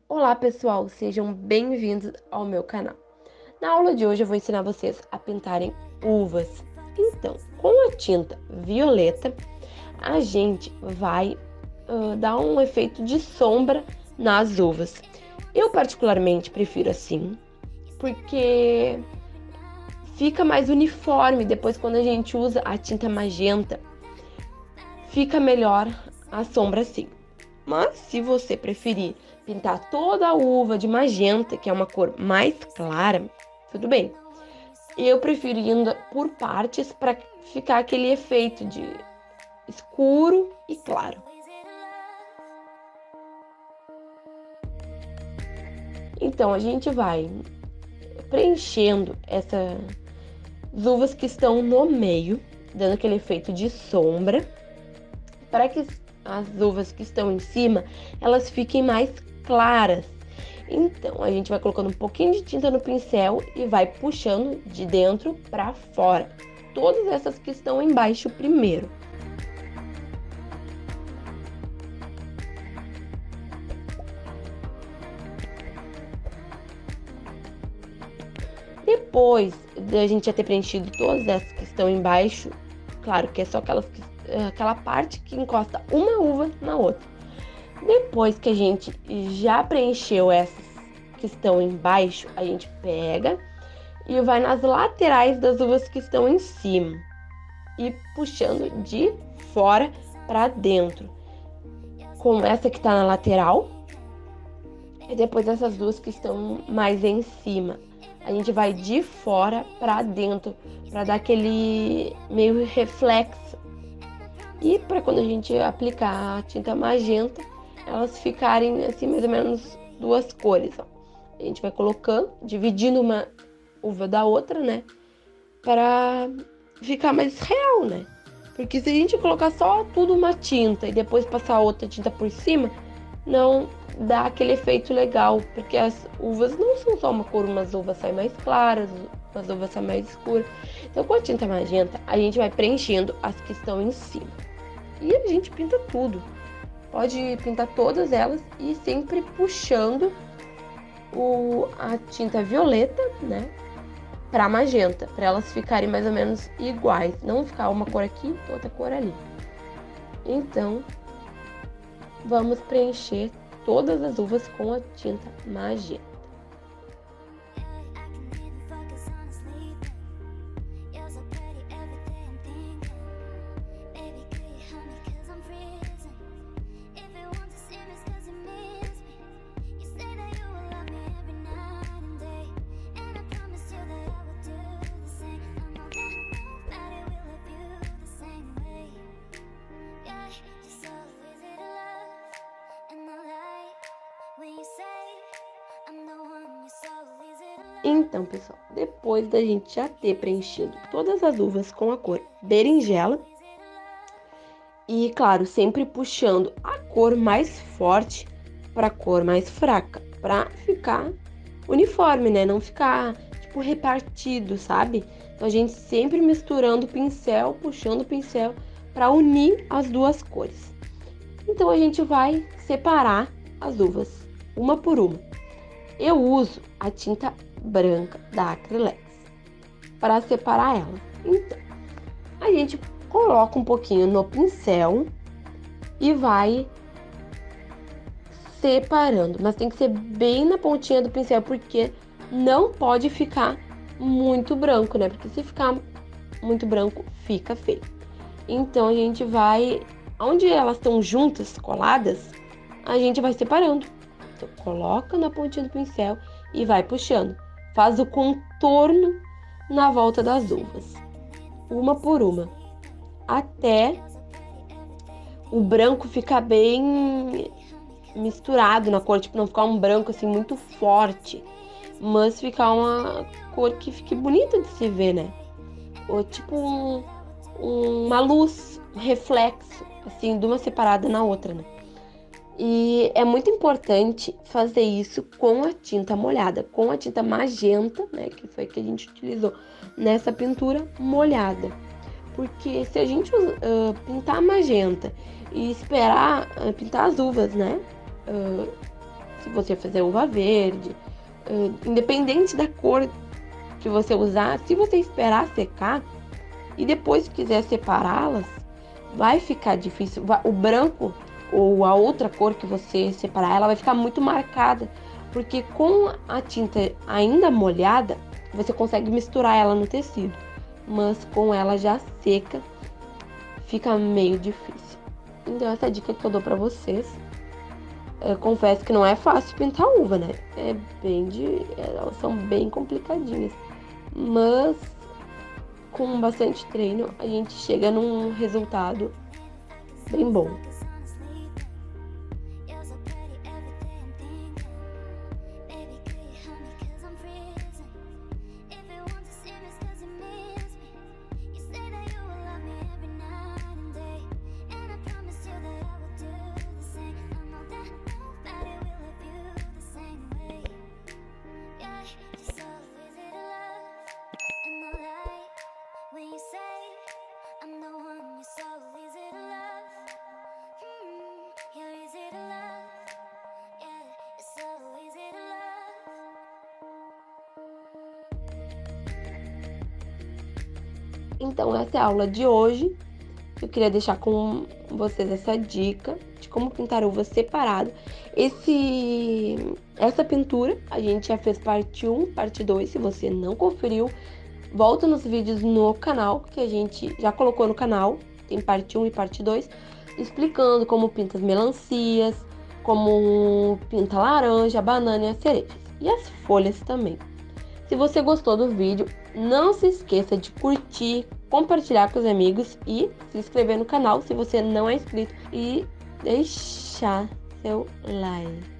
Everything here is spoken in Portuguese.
Olá pessoal, sejam bem-vindos ao meu canal. Na aula de hoje eu vou ensinar vocês a pintarem uvas. Então, com a tinta violeta, a gente vai dar um efeito de sombra nas uvas. Eu particularmente prefiro assim, porque fica mais uniforme depois quando a gente usa a tinta magenta. Fica melhor a sombra assim. Mas se você preferir pintar toda a uva de magenta, que é uma cor mais clara, tudo bem. Eu prefiro indo por partes para ficar aquele efeito de escuro e claro. Então a gente vai preenchendo essas uvas que estão no meio, dando aquele efeito de sombra, para que as uvas que estão em cima, elas fiquem mais claras. Então, a gente vai colocando um pouquinho de tinta no pincel e vai puxando de dentro para fora. Todas essas que estão embaixo primeiro. Depois de a gente já ter preenchido todas essas que estão embaixo, claro que é só aquela parte que encosta uma uva na outra. Depois que a gente já preencheu essas que estão embaixo, a gente pega e vai nas laterais das uvas que estão em cima e puxando de fora para dentro. Com essa que está na lateral e depois essas duas que estão mais em cima. A gente vai de fora para dentro para dar aquele meio reflexo. E para quando a gente aplicar a tinta magenta, elas ficarem assim mais ou menos duas cores, ó. A gente vai colocando, dividindo uma uva da outra, né? Para ficar mais real, né? Porque se a gente colocar só tudo uma tinta e depois passar outra tinta por cima, não dá aquele efeito legal, porque as uvas não são só uma cor, umas uvas saem mais claras, umas uvas saem mais escuras. Então com a tinta magenta, a gente vai preenchendo as que estão em cima. E a gente pinta tudo. Pode pintar todas elas e sempre puxando a tinta violeta, né, para magenta, para elas ficarem mais ou menos iguais, não ficar uma cor aqui e outra cor ali. Então, vamos preencher todas as uvas com a tinta magenta. Então, pessoal, depois da gente já ter preenchido todas as uvas com a cor berinjela, e claro, sempre puxando a cor mais forte para a cor mais fraca, para ficar uniforme, né? Não ficar tipo repartido, sabe? Então a gente sempre misturando o pincel, puxando o pincel para unir as duas cores. Então a gente vai separar as uvas uma por uma. Eu uso a tinta branca da Acrylex para separar ela. Então, a gente coloca um pouquinho no pincel e vai separando, mas tem que ser bem na pontinha do pincel, porque não pode ficar muito branco, né? Porque se ficar muito branco, fica feio. Então, a gente vai, onde elas estão juntas, coladas, a gente vai separando. Então, coloca na pontinha do pincel e vai puxando. Faz o contorno na volta das uvas, uma por uma, até o branco ficar bem misturado na cor, tipo, não ficar um branco assim muito forte, mas ficar uma cor que fique bonita de se ver, né? Ou tipo uma luz, um reflexo, assim, de uma separada na outra, né? E é muito importante fazer isso com a tinta molhada, com a tinta magenta, né, que foi que a gente utilizou nessa pintura molhada. Porque se a gente pintar magenta e esperar pintar as uvas, né, se você fizer uva verde, independente da cor que você usar, se você esperar secar e depois quiser separá-las, vai ficar difícil. O branco ou a outra cor que você separar, ela vai ficar muito marcada, porque com a tinta ainda molhada, você consegue misturar ela no tecido, mas com ela já seca, fica meio difícil. Então essa é a dica que eu dou pra vocês. Eu confesso que não é fácil pintar uva, né? Elas são bem complicadinhas, mas com bastante treino a gente chega num resultado bem bom. Então essa é a aula de hoje. Eu queria deixar com vocês essa dica de como pintar uva separado. Essa pintura a gente já fez parte 1, parte 2. Se você não conferiu, volta nos vídeos no canal, que a gente já colocou no canal. Tem parte 1 e parte 2, explicando como pinta as melancias, como pinta a laranja, a banana e as cerejas. E as folhas também. Se você gostou do vídeo, não se esqueça de curtir, compartilhar com os amigos e se inscrever no canal se você não é inscrito e deixar seu like.